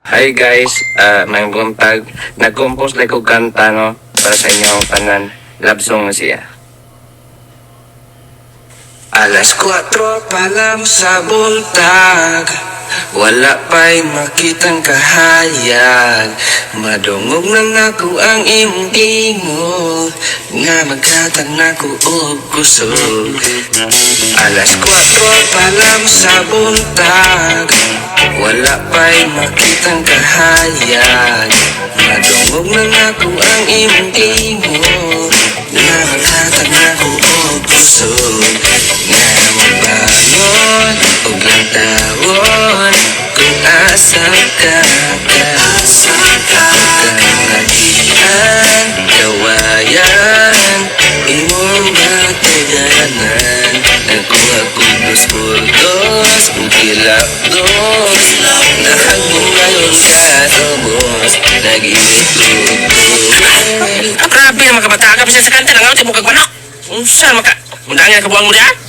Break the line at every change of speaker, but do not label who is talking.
Hi guys, may buntag. Nag-compose like og kanta no para sa inyong tanan. Love song na siya. Alas 4 pa lang sa buntag, wala pa'y makitang kahayag. Madungog na ako ang imong tingog, nga maghatag na ko og kusog. Alas 4 pa lang sa buntag, wala pa'y makitang kahayag. Madungog na ako ang imong tingog, nga maghatag na ko og kusog. Nga magbangon og lantawon kung asa ka kagian, kawayan, imong matuganan. Nakuha ko dos-burdos, kilap-dos, nahagbong ngayon katubos, nag-inig-tugtog.
Grabe naman ka bata ka, bisa sa kanta, nangaw, di mo kagmanok. Unsan maka, undangan ka buwang mo diyan?